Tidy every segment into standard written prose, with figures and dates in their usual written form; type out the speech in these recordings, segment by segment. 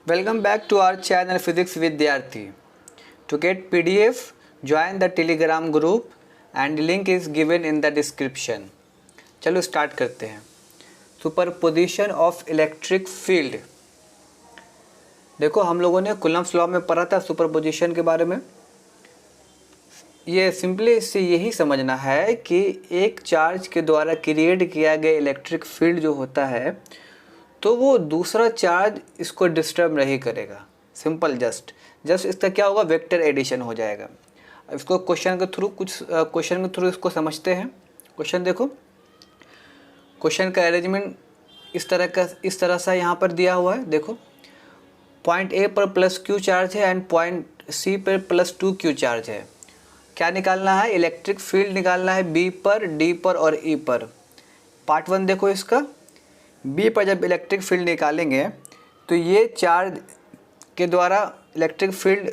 Welcome back to our channel Physics Vidyarthi. To get PDF, join the Telegram group and link is given in the description. चलो start करते हैं. Superposition of electric field. देखो हम लोगों ने Coulomb's law में पढ़ा था सुपरपोजिशन के बारे में. ये सिंपली इससे यही समझना है कि एक चार्ज के द्वारा क्रिएट किया गया इलेक्ट्रिक फील्ड जो होता है तो वो दूसरा चार्ज इसको डिस्टर्ब नहीं करेगा. सिंपल जस्ट इसका क्या होगा, वेक्टर एडिशन हो जाएगा. इसको क्वेश्चन के थ्रू इसको समझते हैं. क्वेश्चन देखो, क्वेश्चन का अरेंजमेंट इस तरह सा यहाँ पर दिया हुआ है. देखो पॉइंट ए पर प्लस क्यू चार्ज है एंड पॉइंट सी पर प्लस 2q चार्ज है. क्या निकालना है, इलेक्ट्रिक फील्ड निकालना है बी पर, डी पर और ई पर. पार्ट 1 देखो इसका. बी पर जब इलेक्ट्रिक फील्ड निकालेंगे तो ये चार्ज के द्वारा इलेक्ट्रिक फील्ड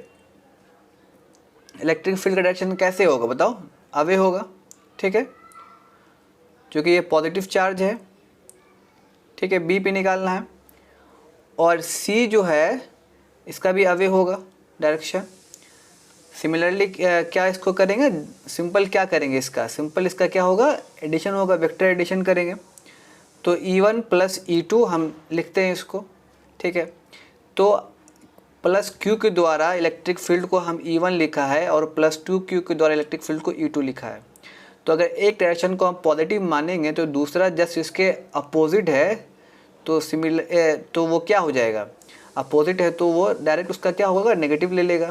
का डायरेक्शन कैसे होगा बताओ, अवे होगा. ठीक है, क्योंकि ये पॉजिटिव चार्ज है. ठीक है, बी पे निकालना है. और सी जो है इसका भी अवे होगा डायरेक्शन. सिमिलरली क्या इसको करेंगे, सिंपल क्या करेंगे इसका क्या होगा, एडिशन होगा, वेक्टर एडिशन करेंगे. तो E1 प्लस E2 हम लिखते हैं इसको. ठीक है, तो प्लस Q के द्वारा इलेक्ट्रिक फील्ड को हम E1 लिखा है और प्लस 2Q के द्वारा इलेक्ट्रिक फील्ड को E2 लिखा है. तो अगर एक डायरेक्शन को हम पॉजिटिव मानेंगे तो दूसरा जस्ट इसके अपोजिट है तो वो क्या हो जाएगा, अपोजिट है तो वो डायरेक्ट उसका क्या होगा, नेगेटिव ले लेगा.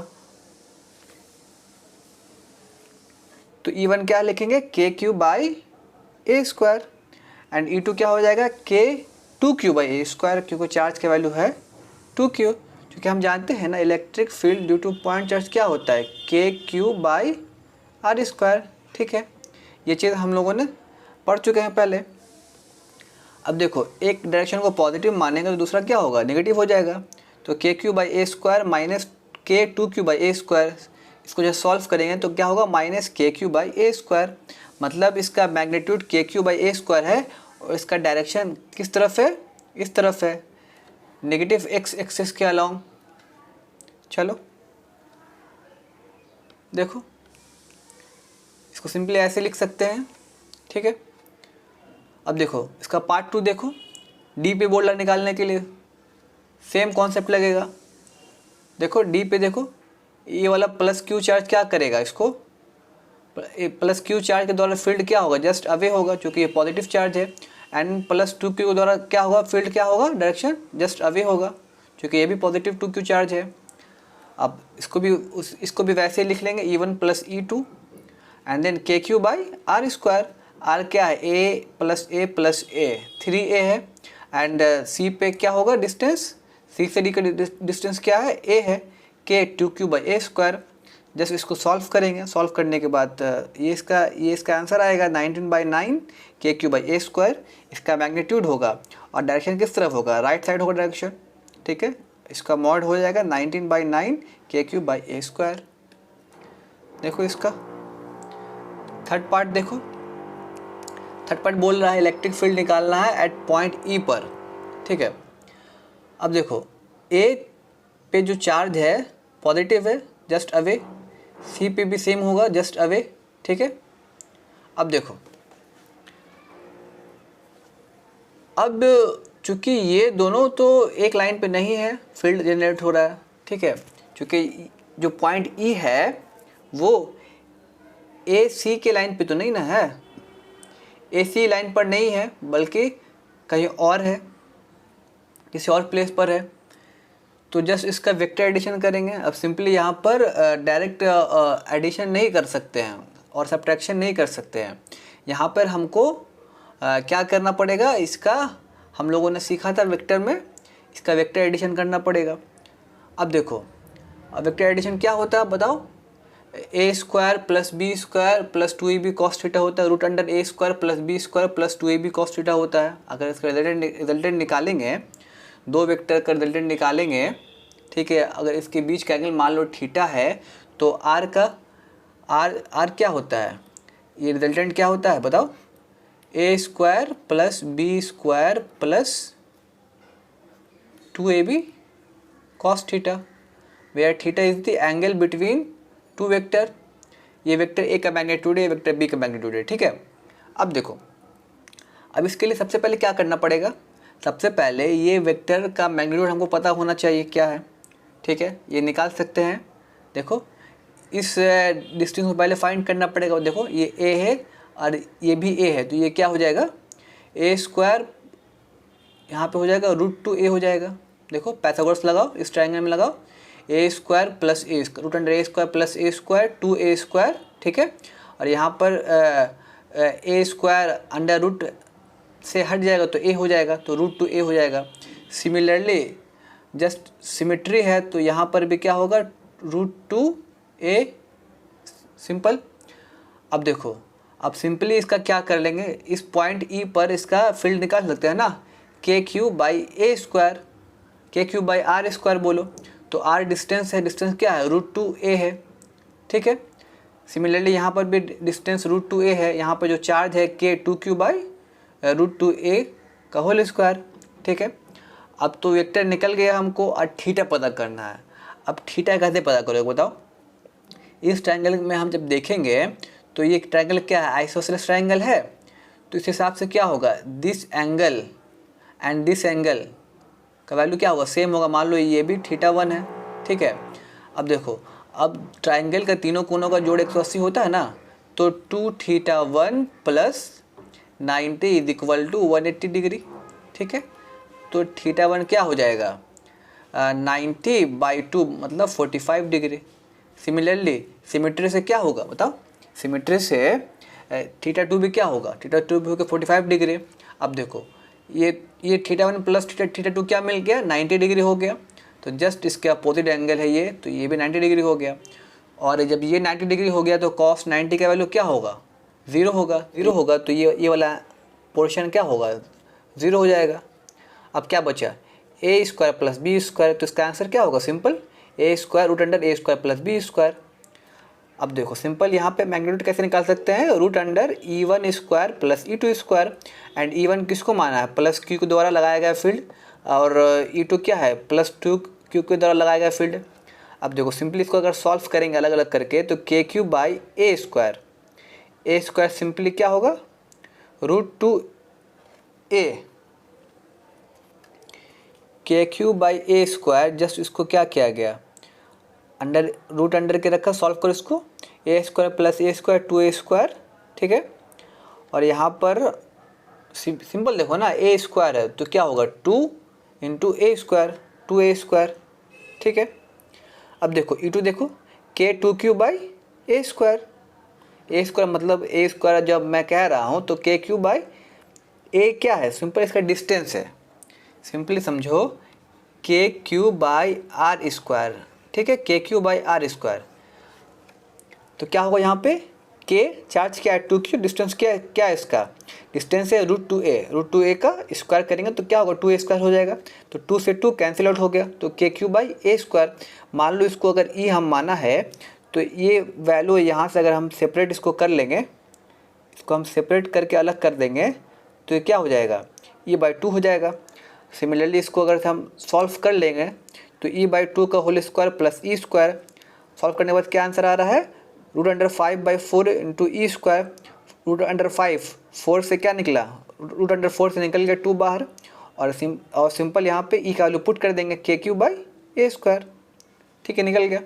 तो E1 क्या लिखेंगे, KQ by a square and E2 क्या हो जाएगा, K2Q बाई ए स्क्वायर, क्योंकि चार्ज की वैल्यू है 2Q. क्योंकि हम जानते हैं ना electric field due two point charge क्या होता है, KQ बाई आर स्क्वायर. ठीक है, ये चीज़ हम लोगों ने पढ़ चुके हैं पहले. अब देखो एक डायरेक्शन को पॉजिटिव मानेंगे तो दूसरा क्या होगा, नेगेटिव हो जाएगा. तो KQ by a square minus K2Q by a square, इसको जब सॉल्व करेंगे तो क्या होगा, minus KQ by a square. मतलब इसका magnitude KQ by a square है और इसका डायरेक्शन किस तरफ है, इस तरफ है, नेगेटिव एक्स एक्सिस के अलोंग. चलो देखो इसको सिंपली ऐसे लिख सकते हैं. ठीक है, अब देखो इसका पार्ट 2 देखो. डी पे बोल्डर निकालने के लिए सेम कॉन्सेप्ट लगेगा. देखो डी पे देखो, ये वाला प्लस क्यू चार्ज क्या करेगा, इसको प्लस क्यू चार्ज के द्वारा फील्ड क्या होगा, जस्ट अवे होगा क्योंकि ये पॉजिटिव चार्ज है. एंड प्लस 2Q के द्वारा क्या होगा, फील्ड क्या होगा, डायरेक्शन जस्ट अवे होगा क्योंकि ये भी पॉजिटिव 2Q चार्ज है. अब इसको भी वैसे लिख लेंगे, E1 plus E2 and then KQ by R square. R क्या है, ए प्लस ए 3a है. एंड सी पे क्या होगा, डिस्टेंस सी से डी का डिस्टेंस क्या है, a है, K2Q by a square. Just इसको सॉल्व करेंगे. सॉल्व करने के बाद ये इसका आंसर आएगा 19/9 KQ बाई ए स्क्वायर. इसका मैग्नीट्यूड होगा और डायरेक्शन किस तरफ होगा, राइट साइड होगा डायरेक्शन. ठीक है, इसका मॉड हो जाएगा 19/9 KQ बाई ए स्क्वायर. देखो इसका थर्ड पार्ट देखो. थर्ड पार्ट बोल रहा है इलेक्ट्रिक फील्ड निकालना है एट पॉइंट ई पर. ठीक है, अब देखो ए पे जो चार्ज है पॉजिटिव है, जस्ट अवे. सी पे भी सेम होगा, जस्ट अवे. ठीक है, अब देखो, अब चूंकि ये दोनों तो एक लाइन पे नहीं है, फील्ड जनरेट हो रहा है. ठीक है, चूंकि जो पॉइंट ई है वो ए सी के लाइन पे तो नहीं ना है, ए सी लाइन पर नहीं है बल्कि कहीं और है, किसी और प्लेस पर है. तो जस्ट इसका वेक्टर एडिशन करेंगे. अब सिंपली यहाँ पर डायरेक्ट एडिशन नहीं कर सकते हैं और सब्ट्रैक्शन नहीं कर सकते हैं. यहाँ पर हमको क्या करना पड़ेगा, इसका हम लोगों ने सीखा था वेक्टर में, इसका वेक्टर एडिशन करना पड़ेगा. अब देखो वेक्टर एडिशन क्या होता है बताओ, a square plus B square plus 2ab cos theta होता है, root under a square plus B square plus 2ab cos theta होता है. अगर इसका रिजल्टेंट निकालेंगे, दो वेक्टर का रिजल्टेंट निकालेंगे. ठीक है, अगर इसके बीच का एंगल मान लो थीटा है तो आर क्या होता है, ये रिजल्टेंट क्या होता है बताओ, a square plus B square plus 2ab cos theta, where theta is the angle between two vector. ये वेक्टर ए का मैग्नीट्यूड है, ये वेक्टर बी का मैग्नीट्यूड है, ठीक है। अब देखो, अब इसके लिए सबसे पहले क्या करना पड़ेगा, सबसे पहले ये वेक्टर का मैग्नीट्यूड हमको पता होना चाहिए क्या है, ठीक है। ये निकाल सकते हैं, देखो इस डिस्टेंस को पहले फाइंड करना पड़ेगा। देखो ये ए है और ये भी ए है, तो ये क्या हो जाएगा, ए स्क्वायर यहाँ पे हो जाएगा √2a हो जाएगा। देखो पाइथागोरस लगाओ, इस ट्रायंगल में लगाओ, ए square plus A square root under a square plus A square 2a square, ठीक है। और यहाँ पर ए स्क्वायर अंडर रूट से हट जाएगा तो ए हो जाएगा, तो √2a हो जाएगा। सिमिलरली जस्ट सिमेट्री है, तो यहाँ पर भी क्या होगा, √2a सिंपल। अब देखो, अब सिंपली इसका क्या कर लेंगे, इस पॉइंट ई पर इसका फील्ड निकाल सकते हैं ना, KQ/a², KQ/r² बोलो, तो r डिस्टेंस है, डिस्टेंस क्या है, √2a है, ठीक है। सिमिलरली यहाँ पर भी डिस्टेंस √2a है, यहाँ पर जो चार्ज है K2Q/√2a का होल स्क्वायर, ठीक है। अब तो वेक्टर निकल गया हमको, और थीटा पता करना है। अब थीटा कैसे पता करोगे बताओ, इस ट्रायंगल में हम जब देखेंगे तो ये ट्रायंगल क्या है, आइसोसेलेस ट्रायंगल है, तो इस हिसाब से क्या होगा, this angle and this angle का वैल्यू क्या होगा, सेम होगा। मान लो ये भी θ1 है, ठीक है। अब देखो, अब ट्रायंगल का तीनों कोनों का जोड़ 180 होता है ना, तो 2θ1 + 90 = 180 डिग्री, ठीक है। तो θ1 क्या हो जाएगा, 90/2 मतलब 45 डिग्री। सिमिलरली सिमेट्री से क्या होगा बताओ, सिमेट्री से θ2 भी क्या होगा, θ2 भी होगा 45 डिग्री। अब देखो ये θ1 प्लस θ2 क्या मिल गया, 90 डिग्री हो गया, तो जस्ट इसके अपोजिट एंगल है ये, तो ये भी 90 डिग्री हो गया। और जब ये 90 डिग्री हो गया तो cos 90 का वैल्यू क्या होगा, 0 होगा, 0 होगा, तो ये वाला पोर्शन क्या होगा, 0 हो जाएगा। अब क्या बचा, a² + b², तो इसका आंसर क्या होगा, सिंपल a² √a² + b²। अब देखो सिंपल, यहाँ पे मैग्नीट्यूड कैसे निकाल सकते हैं, √E1² + E2², एंड E1 किसको माना है, +q के द्वारा लगाया गया फील्ड, और E2 क्या है, +2q के द्वारा लगाया गया फील्ड। अब देखो सिंपली इसको अगर सॉल्व करेंगे अलग अलग करके, तो KQ/a², a² सिंपली क्या होगा, √2a, KQ/a², जस्ट इसको क्या किया गया, रूट अंडर के रखा, सॉल्व करो इसको, a² + a² 2a², ठीक है। और यहाँ पर सिंपल देखो ना, a² है तो क्या होगा, 2 × a², 2a², ठीक है। अब देखो E2 देखो, K2Q/a², a² मतलब a² जब मैं कह रहा हूँ तो KQ/a क्या है, सिंपल इसका डिस्टेंस है, सिंपली समझो KQ/r², ठीक है, KQ/r²। तो क्या होगा यहाँ पे, K चार्ज क्या है, 2Q, डिस्टेंस क्या है इसका, डिस्टेंस है √2a का स्क्वायर करेंगे तो क्या होगा, 2a² हो जाएगा, तो 2 से 2 कैंसिल आउट हो गया, तो KQ/a²। मान लो इसको अगर E हम माना है, तो ये वैल्यू यहाँ से अगर हम सेपरेट इसको कर लेंगे, इसको हम सेपरेट करके अलग कर देंगे, तो ये क्या हो जाएगा, E/2 हो जाएगा। सिमिलरली इसको अगर हम सॉल्व कर लेंगे, तो E/2 का whole square plus E², solve करने के बाद क्या आंसर आ रहा है, √5/4 × E², √5 4 से क्या निकला, √4 से निकल गया 2 बाहर, और सिंपल यहाँ पे E का वैल्यू पुट कर देंगे, KQ/a², ठीक है, निकल गया।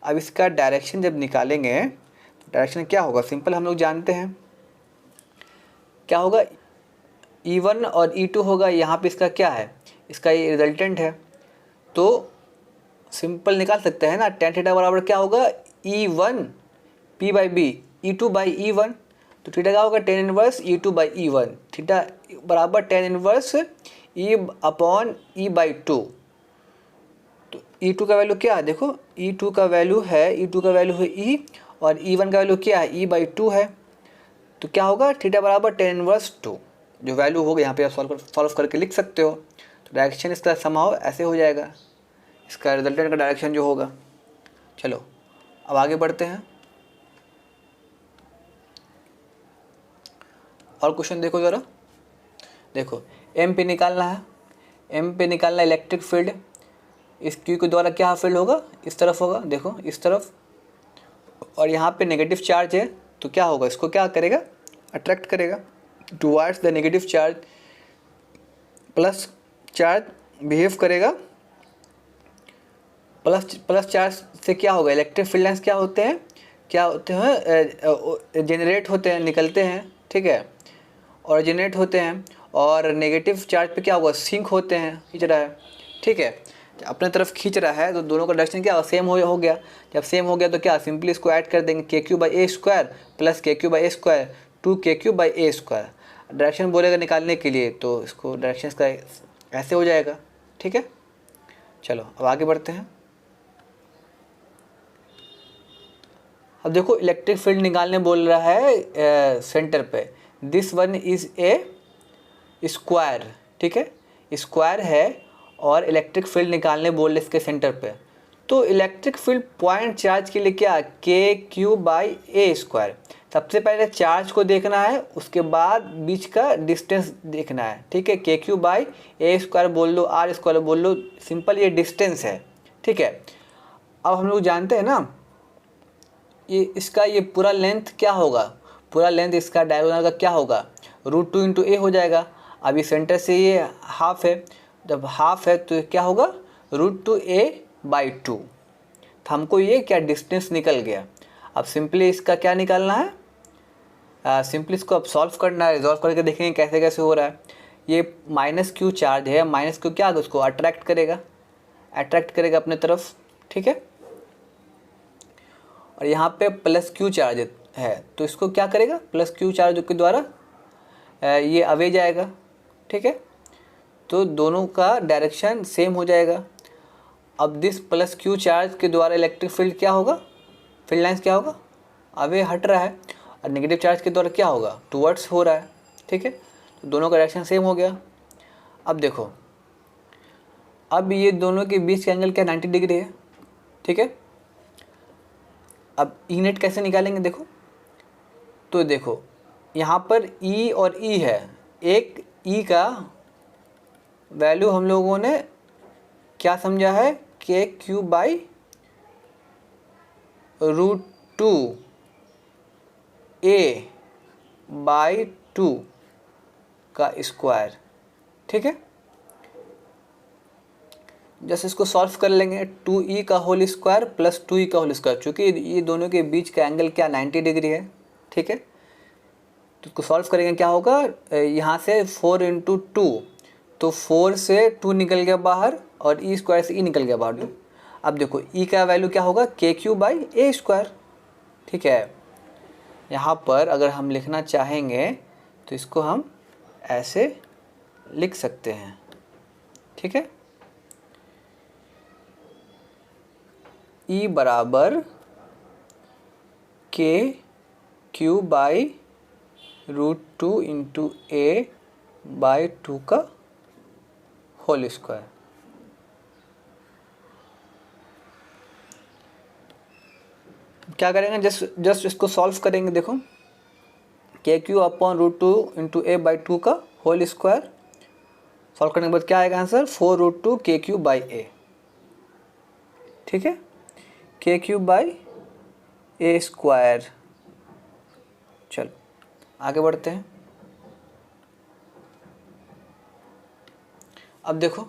अब इसका डायरेक्शन जब निकालेंगे तो डायरेक्शन क्या होगा, सिंपल हम लोग जानते हैं क्या होगा, E1 और E2 होगा, यहाँ पे इसका क्या है, इसका ये रिजल्टेंट है, तो सिंपल निकाल सकते हैं ना, tan θ बराबर क्या होगा, E1 P/B E2/E1, तो थीटा क्या होगा, tan 1 E2/E1, थीटा बराबर tan 1 E/E/2। तो E2 का वैल्यू क्या है, देखो E2 का वैल्यू है E, और E1 का वैल्यू क्या है, E/2 है, तो क्या होगा, थीटा बराबर tan 1 2, जो वैल्यू होगा यहाँ पे आप सॉल्व करके लिख सकते हो। तो डायरेक्शन इसका समाव ऐसे हो जाएगा, इसका रिजल्टेंट का डायरेक्शन जो होगा। चलो अब आगे बढ़ते हैं, और क्वेश्चन देखो ज़रा, देखो M पे निकालना है, इलेक्ट्रिक फील्ड। इस क्यू के द्वारा क्या फील्ड होगा, इस तरफ होगा, देखो इस तरफ, और यहाँ पे नेगेटिव चार्ज है तो क्या होगा, इसको क्या करेगा, अट्रैक्ट करेगा towards the negative charge, plus charge behave करेगा, प्लस चार्ज से क्या होगा, इलेक्ट्रिक फील्ड लाइंस क्या होते हैं, जनरेट होते हैं, निकलते हैं, ठीक है, और जनरेट होते हैं, और नेगेटिव चार्ज पे क्या होगा, सिंक होते हैं, खींच रहा है, ठीक है, अपने तरफ खींच रहा है तो दोनों का डायरेक्शन क्या सेम हो गया। जब सेम हो गया तो क्या सिंपली इसको ऐड कर देंगे, k q by a square plus k q by a square, 2 by a square. Direction बोलेगा निकालने के लिए तो इसको डायरेक्शन इसका ऐसे हो जाएगा, ठीक है। चलो अब आगे बढ़ते हैं। अब देखो इलेक्ट्रिक फील्ड निकालने बोल रहा है सेंटर पे, this one is a square, ठीक है, स्क्वायर है, और इलेक्ट्रिक फील्ड निकालने बोल रहे इसके सेंटर पे। तो इलेक्ट्रिक फील्ड पॉइंट चार्ज के लिए क्या, के क्यू बाई ए स्क्वायर। सबसे पहले चार्ज को देखना है, उसके बाद बीच का डिस्टेंस देखना है, ठीक है। के क्यू बाई ए स्क्वायर बोल लो, आर स्क्वायर बोल लो, सिंपल ये डिस्टेंस है, ठीक है। अब हम लोग जानते हैं ना ये इसका ये पूरा लेंथ क्या होगा, पूरा लेंथ इसका डायगोनल का क्या होगा, √2 इंटू ए हो जाएगा। अभी सेंटर से ये हाफ है, जब हाफ है तो क्या होगा, √2a/2। तो हमको ये क्या डिस्टेंस निकल गया। अब सिंपली इसका क्या निकालना है, सिंपली इसको अब सॉल्व करना है, रिजॉल्व करके देखेंगे कैसे कैसे हो रहा है। ये -q चार्ज है, माइनस q क्या होगा, उसको अट्रैक्ट करेगा अपने तरफ, ठीक है। और यहाँ पे +q चार्ज है तो इसको क्या करेगा, +q चार्ज के द्वारा ये अवे जाएगा, ठीक है। तो दोनों का डायरेक्शन सेम हो जाएगा। अब दिस +q चार्ज के द्वारा इलेक्ट्रिक फील्ड क्या होगा, फील्ड लाइंस क्या होगा, अवे हट रहा है, और नेगेटिव चार्ज के द्वारा क्या होगा, टुवर्ड्स हो रहा है, ठीक है। तो दोनों का डायरेक्शन सेम हो गया। अब देखो, अब ये दोनों के बीच का एंगल क्या 90 डिग्री है, ठीक है। अब ई नेट कैसे निकालेंगे, देखो तो देखो यहाँ पर ई और ई है, एक ई का वैल्यू हम लोगों ने क्या समझा है, के क्यू बाई √2a/2 का स्क्वायर, ठीक है। जैसे इसको सॉल्व कर लेंगे, 2e का होल स्क्वायर प्लस 2e का होल स्क्वायर, चूँकि ये दोनों के बीच का एंगल क्या 90 डिग्री है, ठीक है। तो इसको सॉल्व करेंगे क्या होगा, यहाँ से 4 इंटू 2, तो 4 से 2 निकल गया बाहर, और ई स्क्वायर से ई निकल गया बाहर 2। अब देखो ई का वैल्यू क्या होगा, के क्यू बाई ए स्क्वायर, ठीक है। यहाँ पर अगर हम लिखना चाहेंगे तो इसको हम ऐसे लिख सकते हैं, ठीक है। ई बराबर के क्यू बाई √2 इंटू a/2 का होल स्क्वायर। क्या करेंगे, जस्ट इसको सॉल्व करेंगे। देखो के क्यू अपॉन √2 इंटू a/2 का होल स्क्वायर, सॉल्व करने के बाद क्या आएगा आंसर, 4√2 के क्यू बाई ए, ठीक है, के क्यू बाई ए स्क्वायर। चलो आगे बढ़ते हैं। अब देखो,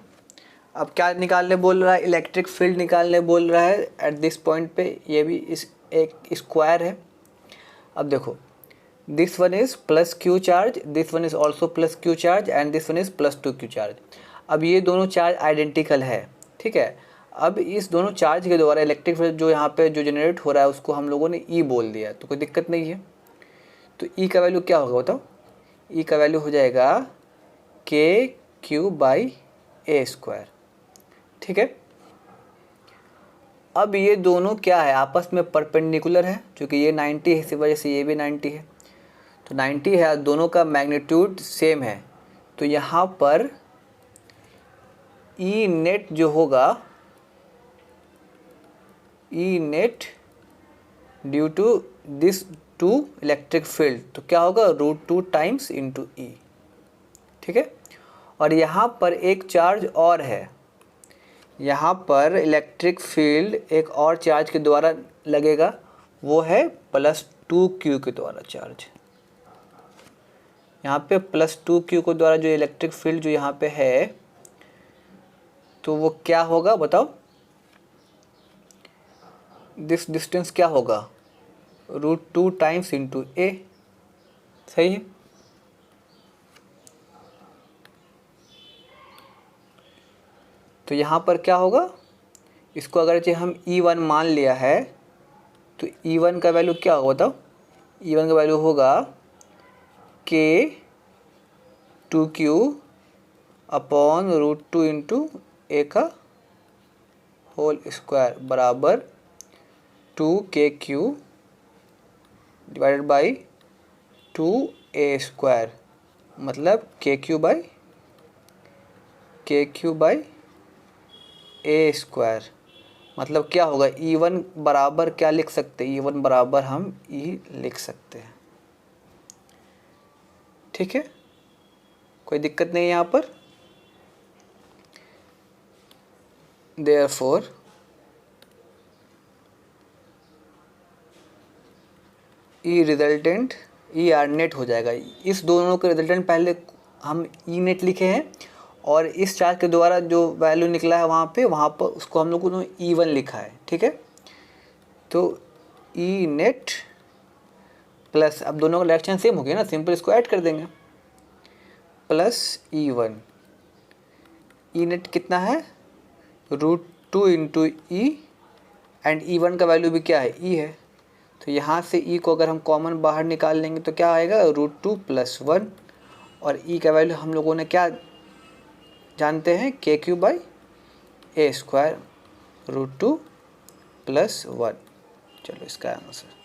अब क्या निकालने बोल रहा है, इलेक्ट्रिक फील्ड निकालने बोल रहा है एट दिस पॉइंट पे, ये भी इस एक स्क्वायर है। अब देखो this one is +q charge, this one is also +q charge, and this one is +2q charge. अब ये दोनों चार्ज आइडेंटिकल है, ठीक है। अब इस दोनों चार्ज के द्वारा इलेक्ट्रिक फील्ड जो यहाँ पे जो जनरेट हो रहा है उसको हम लोगों ने E बोल दिया, तो कोई दिक्कत नहीं है। तो E का वैल्यू क्या होगा बताओ, E का वैल्यू हो जाएगा के क्यू बाई ए स्क्वायर, ठीक है। अब ये दोनों क्या है, आपस में परपेंडिकुलर है, क्योंकि ये 90 है, इसी वजह से ये भी 90 है, तो 90 है, दोनों का मैग्नीट्यूड सेम है। तो यहाँ पर ई नेट जो होगा, E net due to this two electric field, तो क्या होगा, √2 टाइम्स इंटू ई, ठीक है। और यहाँ पर एक चार्ज और है, यहाँ पर इलेक्ट्रिक फील्ड एक और चार्ज के द्वारा लगेगा, वो है +2q के द्वारा चार्ज। यहाँ पे +2q के द्वारा जो इलेक्ट्रिक फील्ड जो यहाँ पे है, तो वो क्या होगा बताओ? दिस डिस्टेंस क्या होगा? √2 टाइम्स इंटू a। सही है। तो यहाँ पर क्या होगा, इसको अगर जो हम E1 मान लिया है, तो E1 का वैल्यू क्या होगा बताओ? E1 का वैल्यू होगा K2q अपॉन √2 इंटू a का होल स्क्वायर बराबर 2kq divided by 2a square, मतलब kq बाई a स्क्वायर। मतलब क्या होगा, E1 बराबर क्या लिख सकते हैं? E1 बराबर हम E लिख सकते हैं। ठीक है, कोई दिक्कत नहीं है यहाँ पर। Therefore E resultant E R net हो जाएगा। इस दोनों के रिजल्टेंट पहले हम E नेट लिखे हैं, और इस चार्ज के द्वारा जो वैल्यू निकला है वहाँ पर उसको हम लोगों ने E1 लिखा है। ठीक है, तो E नेट प्लस, अब दोनों का डायरेक्शन सेम हो गया ना, सिंपल इसको ऐड कर देंगे, प्लस E1। E नेट कितना है? √2 इंटू E, एंड E1 का वैल्यू भी क्या है? E है। तो यहाँ से E को अगर हम कॉमन बाहर निकाल लेंगे तो क्या आएगा? √2 + 1, और E का वैल्यू हम लोगों ने क्या जानते हैं? KQ by a square √2 + 1। चलो इसका आंसर।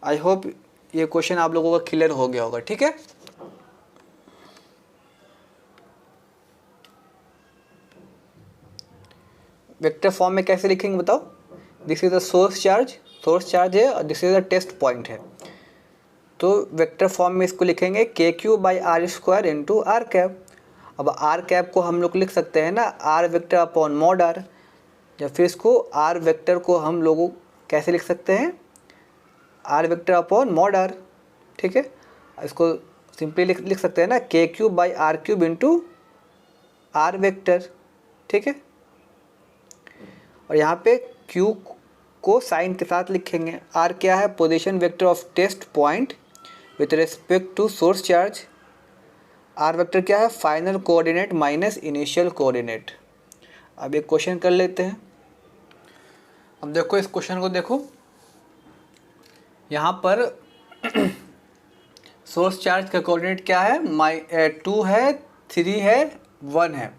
आई होप ये क्वेश्चन आप लोगों का क्लियर हो गया होगा। ठीक है, वेक्टर फॉर्म में कैसे लिखेंगे बताओ? This is the source charge है, और this is the test point है। तो वेक्टर फॉर्म में इसको लिखेंगे KQ by R square into R cap. अब आर कैप को हम लोग लिख सकते हैं ना R vector upon mod R, या फिर इसको आर वेक्टर को हम लोग कैसे लिख सकते हैं? R vector upon mod R. ठीक है, इसको सिंपली लिख सकते हैं ना KQ by R cube into R vector. ठीक है, और यहाँ पे Q को साइन के साथ लिखेंगे। R क्या है? Position vector of test point with respect to source charge. R vector क्या है? Final coordinate minus initial coordinate. अब एक क्वेश्चन कर लेते हैं। अब देखो इस क्वेश्चन को देखो, यहाँ पर सोर्स चार्ज का कोऑर्डिनेट क्या है? 2 है, 3 है, 1 है,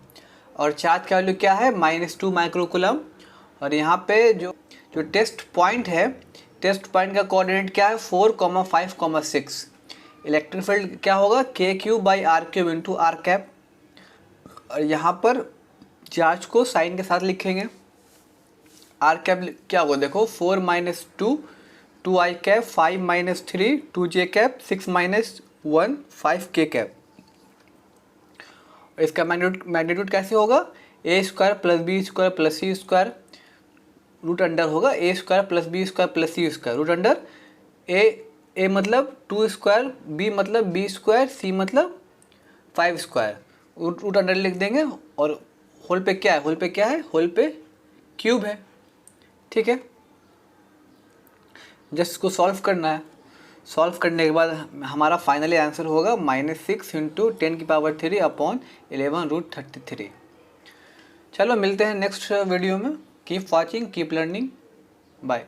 और चार्ज का वैल्यू क्या है? -2 माइक्रोकूलम। और यहाँ पे जो टेस्ट पॉइंट है, टेस्ट पॉइंट का कोऑर्डिनेट क्या है? 4, 5, 6। इलेक्ट्रिक फील्ड क्या होगा? KQ by R cube into R cap. और यहाँ पर चार्ज को साइन के साथ लिखेंगे। आर कैप क्या होगा? देखो 4 - 2 2i cap, 5 - 3 2j cap, 6 - 1 5k cap. इसका मैग्नीट्यूड कैसे होगा? a square plus B square plus C square root under होगा a square plus B square plus C square root under a मतलब 2 स्क्वायर, b मतलब b square, c मतलब 5 square, root under लिख देंगे। और होल पे क्या है? होल पे क्यूब है। ठीक है, जस्ट इसको सॉल्व करना है। सॉल्व करने के बाद हमारा फाइनली आंसर होगा -6 इंटू 10⁻³ अपॉन 11√33। चलो मिलते हैं नेक्स्ट वीडियो में। Keep watching, keep learning, bye.